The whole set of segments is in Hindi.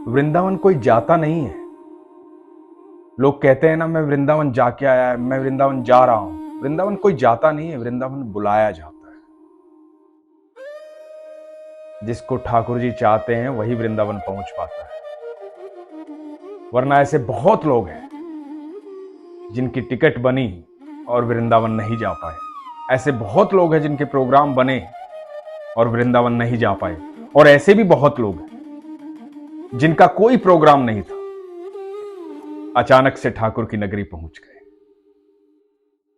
वृंदावन कोई जाता नहीं है। लोग कहते हैं ना, मैं वृंदावन जाके आया, मैं वृंदावन जा रहा हूं। वृंदावन कोई जाता नहीं है, वृंदावन बुलाया जाता है। जिसको ठाकुर जी चाहते हैं वही वृंदावन पहुंच पाता है, वरना ऐसे बहुत लोग हैं जिनकी टिकट बनी और वृंदावन नहीं जा पाए। ऐसे बहुत लोग हैं जिनके प्रोग्राम बने और वृंदावन नहीं जा पाए। और ऐसे भी बहुत लोग हैं जिनका कोई प्रोग्राम नहीं था, अचानक से ठाकुर की नगरी पहुंच गए।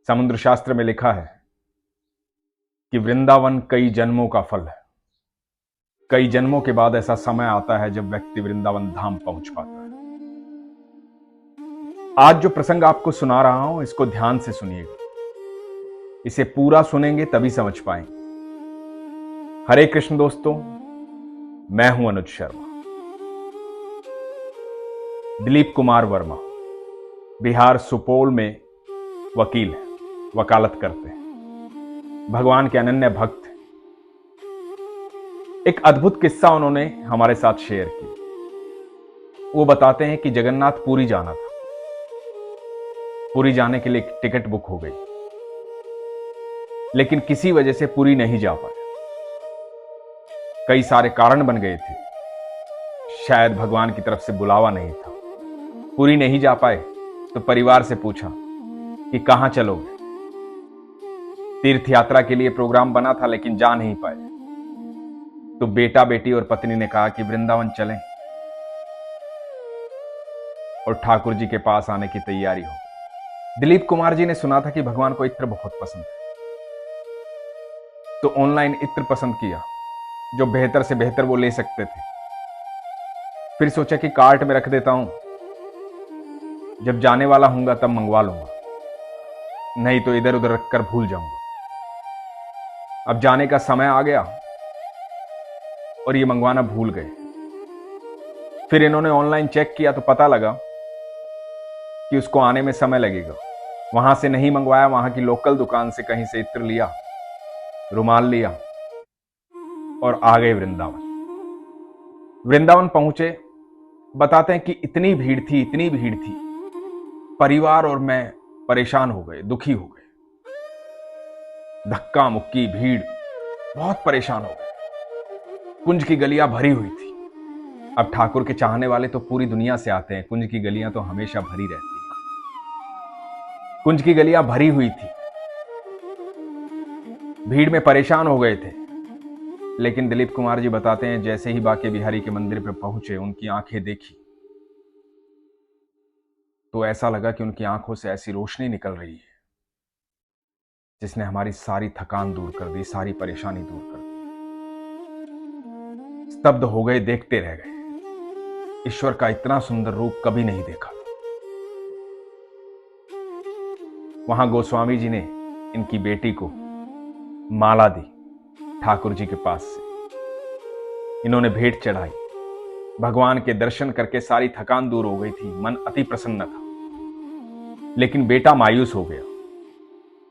समुद्र शास्त्र में लिखा है कि वृंदावन कई जन्मों का फल है। कई जन्मों के बाद ऐसा समय आता है जब व्यक्ति वृंदावन धाम पहुंच पाता है। आज जो प्रसंग आपको सुना रहा हूं, इसको ध्यान से सुनिएगा। इसे पूरा सुनेंगे तभी समझ पाएंगे। हरे कृष्ण दोस्तों, मैं हूं अनुज शर्मा। दिलीप कुमार वर्मा बिहार सुपौल में वकील हैं, वकालत करते हैं, भगवान के अनन्य भक्त हैं। एक अद्भुत किस्सा उन्होंने हमारे साथ शेयर किया। वो बताते हैं कि जगन्नाथ पुरी जाना था। पुरी जाने के लिए टिकट बुक हो गई, लेकिन किसी वजह से पुरी नहीं जा पाए। कई सारे कारण बन गए थे। शायद भगवान की तरफ से बुलावा नहीं था। पुरी नहीं जा पाए तो परिवार से पूछा कि कहां चलोगे। तीर्थ यात्रा के लिए प्रोग्राम बना था, लेकिन जा नहीं पाए। तो बेटा, बेटी और पत्नी ने कहा कि वृंदावन चलें और ठाकुर जी के पास आने की तैयारी हो। दिलीप कुमार जी ने सुना था कि भगवान को इत्र बहुत पसंद है, तो ऑनलाइन इत्र पसंद किया, जो बेहतर से बेहतर वो ले सकते थे। फिर सोचा कि कार्ट में रख देता हूं, जब जाने वाला हूंगा तब मंगवा लूंगा, नहीं तो इधर उधर रखकर भूल जाऊंगा। अब जाने का समय आ गया और ये मंगवाना भूल गए। फिर इन्होंने ऑनलाइन चेक किया तो पता लगा कि उसको आने में समय लगेगा। वहां से नहीं मंगवाया, वहां की लोकल दुकान से कहीं से इत्र लिया, रुमाल लिया और आ गए वृंदावन। वृंदावन पहुंचे। बताते हैं कि इतनी भीड़ थी, इतनी भीड़ थी, परिवार और मैं परेशान हो गए, दुखी हो गए। धक्का मुक्की भीड़, बहुत परेशान हो गए। कुंज की गलियां भरी हुई थी। अब ठाकुर के चाहने वाले तो पूरी दुनिया से आते हैं, कुंज की गलियां तो हमेशा भरी रहती हैं। कुंज की गलियां भरी हुई थी, भीड़ में परेशान हो गए थे। लेकिन दिलीप कुमार जी बताते हैं, जैसे ही बांके बिहारी के मंदिर पर पहुंचे, उनकी आंखें देखी तो ऐसा लगा कि उनकी आंखों से ऐसी रोशनी निकल रही है जिसने हमारी सारी थकान दूर कर दी, सारी परेशानी दूर कर दी। स्तब्ध हो गए, देखते रह गए। ईश्वर का इतना सुंदर रूप कभी नहीं देखा। वहां गोस्वामी जी ने इनकी बेटी को माला दी ठाकुर जी के पास से। इन्होंने भेंट चढ़ाई। भगवान के दर्शन करके सारी थकान दूर हो गई थी, मन अति प्रसन्न था। लेकिन बेटा मायूस हो गया।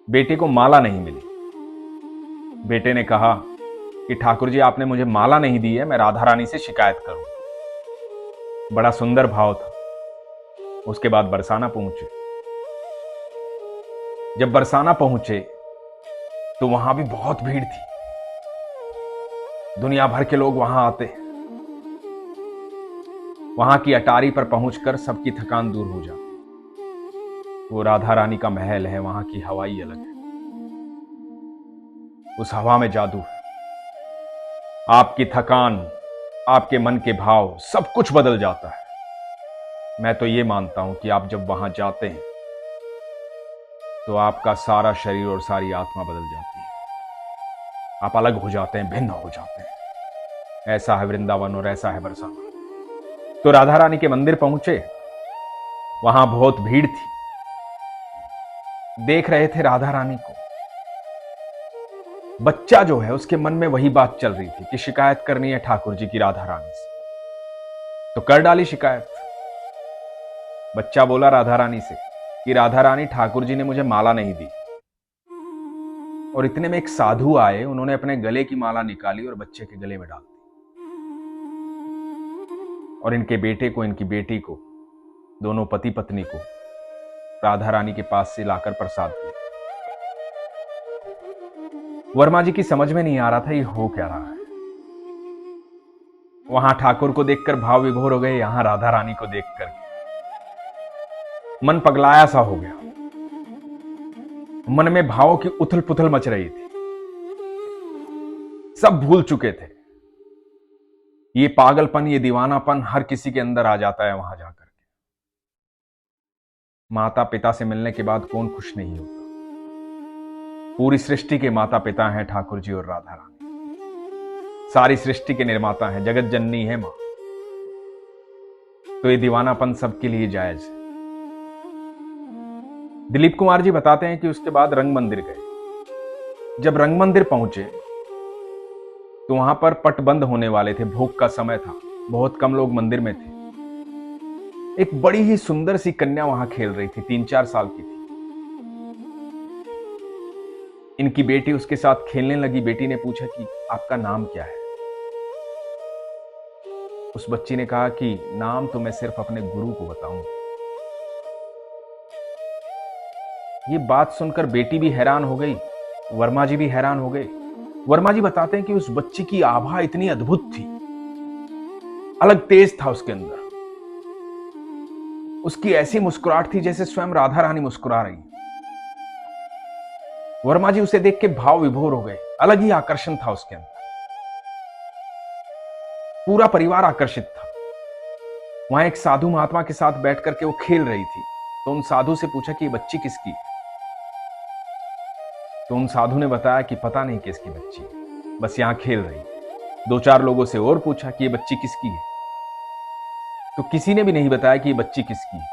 बेटे को माला नहीं मिली। बेटे ने कहा कि ठाकुर जी, आपने मुझे माला नहीं दी है, मैं राधा रानी से शिकायत करूं। बड़ा सुंदर भाव था। उसके बाद बरसाना पहुंचे। जब बरसाना पहुंचे तो वहां भी बहुत भीड़ थी। दुनिया भर के लोग वहां आते। वहां की अटारी पर पहुंचकर सबकी थकान दूर हो जाती। वो राधा रानी का महल है, वहां की हवा ही अलग है। उस हवा में जादू है। आपकी थकान, आपके मन के भाव, सब कुछ बदल जाता है। मैं तो ये मानता हूं कि आप जब वहां जाते हैं तो आपका सारा शरीर और सारी आत्मा बदल जाती है। आप अलग हो जाते हैं, भिन्न हो जाते हैं। ऐसा है वृंदावन और ऐसा है बरसाना। तो राधा रानी के मंदिर पहुंचे। वहां बहुत भीड़ थी। देख रहे थे राधा रानी को। बच्चा जो है, उसके मन में वही बात चल रही थी कि शिकायत करनी है ठाकुर जी की राधा रानी से। तो कर डाली शिकायत। बच्चा बोला राधा रानी से कि राधा रानी, ठाकुर जी ने मुझे माला नहीं दी। और इतने में एक साधु आए, उन्होंने अपने गले की माला निकाली और बच्चे के गले में डाल दी। और इनके बेटे को, इनकी बेटी को, दोनों पति पत्नी को राधा रानी के पास से लाकर प्रसाद दिया। वर्मा जी की समझ में नहीं आ रहा था ये हो क्या रहा है। वहां ठाकुर को देखकर भाव विभोर हो गए, यहां राधा रानी को देखकर मन पगलाया सा हो गया। मन में भावों की उथल पुथल मच रही थी। सब भूल चुके थे। ये पागलपन, ये दीवानापन हर किसी के अंदर आ जाता है वहां जाकर के। माता पिता से मिलने के बाद कौन खुश नहीं होता। पूरी सृष्टि के माता पिता हैं ठाकुर जी और राधा रानी। सारी सृष्टि के निर्माता हैं, जगत जननी है मां। तो ये दीवानापन सबके लिए जायज है। दिलीप कुमार जी बताते हैं कि उसके बाद रंग मंदिर गए। जब रंग मंदिर पहुंचे तो वहां पर पट बंद होने वाले थे, भोग का समय था, बहुत कम लोग मंदिर में थे। एक बड़ी ही सुंदर सी कन्या वहां खेल रही थी, 3-4 साल की थी। इनकी बेटी उसके साथ खेलने लगी। बेटी ने पूछा कि आपका नाम क्या है। उस बच्ची ने कहा कि नाम तो मैं सिर्फ अपने गुरु को बताऊंगा। ये बात सुनकर बेटी भी हैरान हो गई, वर्मा जी भी हैरान हो गए। वर्मा जी बताते हैं कि उस बच्ची की आभा इतनी अद्भुत थी, अलग तेज था उसके अंदर। उसकी ऐसी मुस्कुराहट थी जैसे स्वयं राधा रानी मुस्कुरा रही। वर्मा जी उसे देख के भाव विभोर हो गए। अलग ही आकर्षण था उसके अंदर। पूरा परिवार आकर्षित था। वहां एक साधु महात्मा के साथ बैठ करके वो खेल रही थी। तो उन साधु से पूछा कि ये बच्ची किसकी है। तो उन साधु ने बताया कि पता नहीं किसकी बच्ची है, बस यहां खेल रही। 2-4 लोगों से और पूछा कि ये बच्ची किसकी है। तो किसी ने भी नहीं बताया कि ये बच्ची किसकी है।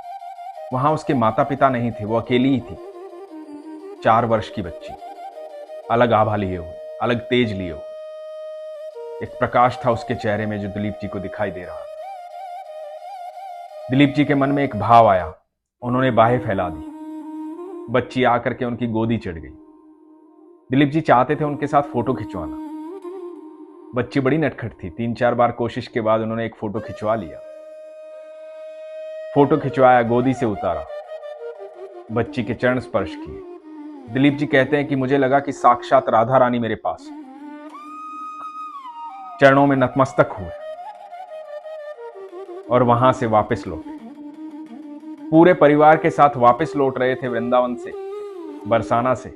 वहां उसके माता पिता नहीं थे, वो अकेली ही थी। 4 वर्ष की बच्ची, अलग आभा लिए हुए, अलग तेज लिए हुए। एक प्रकाश था उसके चेहरे में जो दिलीप जी को दिखाई दे रहा था। दिलीप जी के मन में एक भाव आया। उन्होंने बाहें फैला दी। बच्ची आकर के उनकी गोदी चढ़ गई। दिलीप जी चाहते थे उनके साथ फोटो खिंचवाना। बच्ची बड़ी नटखट थी। 3-4 बार कोशिश के बाद उन्होंने एक फोटो खिंचवा लिया। फोटो खिंचवाया, गोदी से उतारा, बच्ची के चरण स्पर्श किए। दिलीप जी कहते हैं कि मुझे लगा कि साक्षात राधा रानी मेरे पास, चरणों में नतमस्तक हुए और वहां से वापस लौटे। पूरे परिवार के साथ वापस लौट रहे थे वृंदावन से, बरसाना से।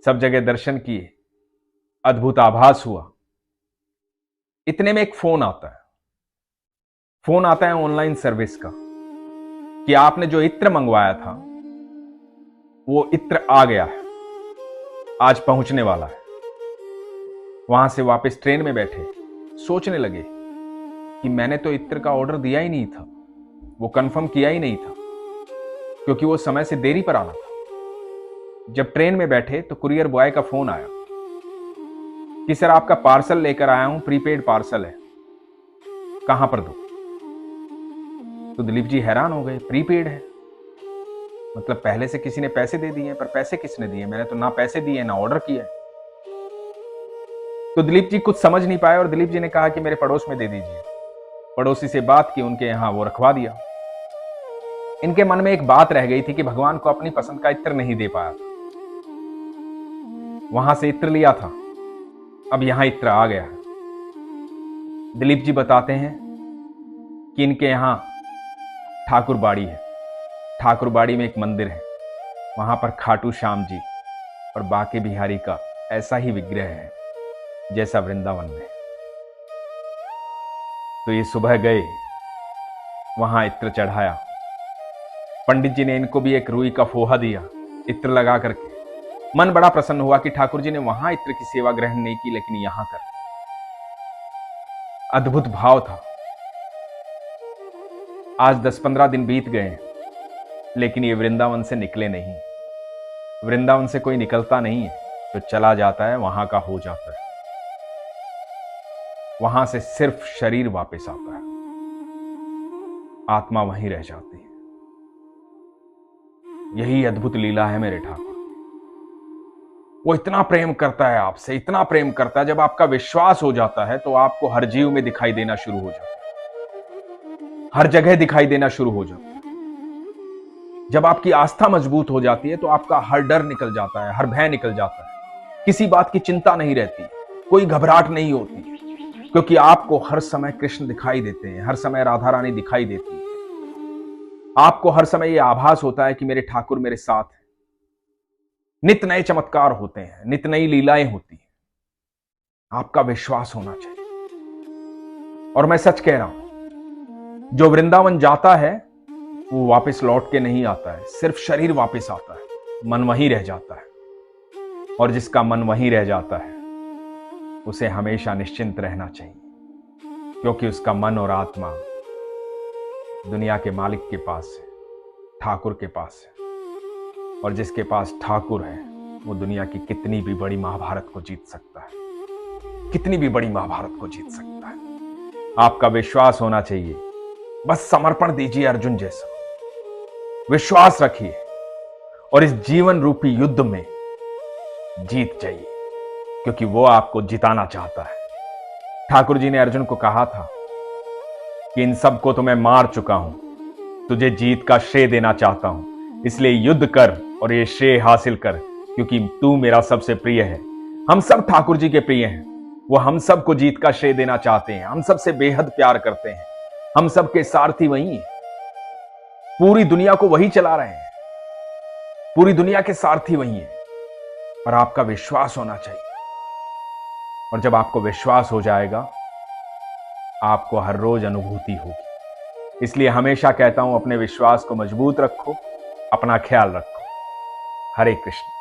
सब जगह दर्शन किए, अद्भुत आभास हुआ। इतने में एक फोन आता है। फोन आता है ऑनलाइन सर्विस का कि आपने जो इत्र मंगवाया था वो इत्र आ गया है, आज पहुंचने वाला है। वहां से वापस ट्रेन में बैठे सोचने लगे कि मैंने तो इत्र का ऑर्डर दिया ही नहीं था, वो कंफर्म किया ही नहीं था, क्योंकि वो समय से देरी पर आना था। जब ट्रेन में बैठे तो कुरियर बॉय का फोन आया कि सर आपका पार्सल लेकर आया हूं, प्रीपेड पार्सल है, कहां पर दो। तो दिलीप जी हैरान हो गए, प्रीपेड है मतलब पहले से किसी ने पैसे दे दिए, पर पैसे किसने दिए, मैंने तो ना पैसे दिए ना ऑर्डर किया। तो दिलीप जी कुछ समझ नहीं पाए और दिलीप जी ने कहा कि मेरे पड़ोस में दे दीजिए। पड़ोसी से बात की, उनके यहां वो रखवा दिया। इनके मन में एक बात रह गई थी कि भगवान को अपनी पसंद का इत्र नहीं दे पाया था। वहां से इत्र लिया था, अब यहां इत्र आ गया है। दिलीप जी बताते हैं कि इनके यहां ठाकुर बाड़ी है। ठाकुर बाड़ी में एक मंदिर है, वहां पर खाटू श्याम जी और बाके बिहारी का ऐसा ही विग्रह है जैसा वृंदावन में। तो ये सुबह गए, वहां इत्र चढ़ाया। पंडित जी ने इनको भी एक रुई का फोहा दिया इत्र लगा करके। मन बड़ा प्रसन्न हुआ कि ठाकुर जी ने वहां इत्र की सेवा ग्रहण नहीं की, लेकिन यहां कर। अद्भुत भाव था। आज 10-15 दिन बीत गए, लेकिन ये वृंदावन से निकले नहीं। वृंदावन से कोई निकलता नहीं है, जो चला जाता है वहां का हो जाता है। वहां से सिर्फ शरीर वापस आता है, आत्मा वहीं रह जाती है। यही अद्भुत लीला है मेरे ठाकुर। वो इतना प्रेम करता है आपसे, इतना प्रेम करता है, जब आपका विश्वास हो जाता है तो आपको हर जीव में दिखाई देना शुरू हो जाता है। हर जगह दिखाई देना शुरू हो जाता है। जब आपकी आस्था मजबूत हो जाती है तो आपका हर डर निकल जाता है, हर भय निकल जाता है, किसी बात की चिंता नहीं रहती, कोई घबराहट नहीं होती, क्योंकि आपको हर समय कृष्ण दिखाई देते हैं, हर समय राधा रानी दिखाई देती है। आपको हर समय यह आभास होता है कि मेरे ठाकुर मेरे साथ हैं। नित नए चमत्कार होते हैं, नित नई लीलाएं होती हैं। आपका विश्वास होना चाहिए। और मैं सच कह रहा हूं, जो वृंदावन जाता है वो वापस लौट के नहीं आता है, सिर्फ शरीर वापस आता है, मन वहीं रह जाता है। और जिसका मन वहीं रह जाता है उसे हमेशा निश्चिंत रहना चाहिए, क्योंकि उसका मन और आत्मा दुनिया के मालिक के पास है, ठाकुर के पास है। और जिसके पास ठाकुर है वो दुनिया की कितनी भी बड़ी महाभारत को जीत सकता है, कितनी भी बड़ी महाभारत को जीत सकता है। आपका विश्वास होना चाहिए, बस समर्पण दीजिए अर्जुन जैसा, विश्वास रखिए और इस जीवन रूपी युद्ध में जीत जाइए, क्योंकि वो आपको जिताना चाहता है। ठाकुर जी ने अर्जुन को कहा था कि इन सबको तो मैं मार चुका हूं, तुझे जीत का श्रेय देना चाहता हूं, इसलिए युद्ध कर और ये श्रेय हासिल कर, क्योंकि तू मेरा सबसे प्रिय है। हम सब ठाकुर जी के प्रिय हैं, वो हम सबको जीत का श्रेय देना चाहते हैं, हम सबसे बेहद प्यार करते हैं, हम सबके सारथी वही हैं, पूरी दुनिया को वही चला रहे हैं, पूरी दुनिया के सारथी वही हैं। और आपका विश्वास होना चाहिए, और जब आपको विश्वास हो जाएगा आपको हर रोज अनुभूति होगी। इसलिए हमेशा कहता हूं, अपने विश्वास को मजबूत रखो, अपना ख्याल रखो। हरे कृष्ण।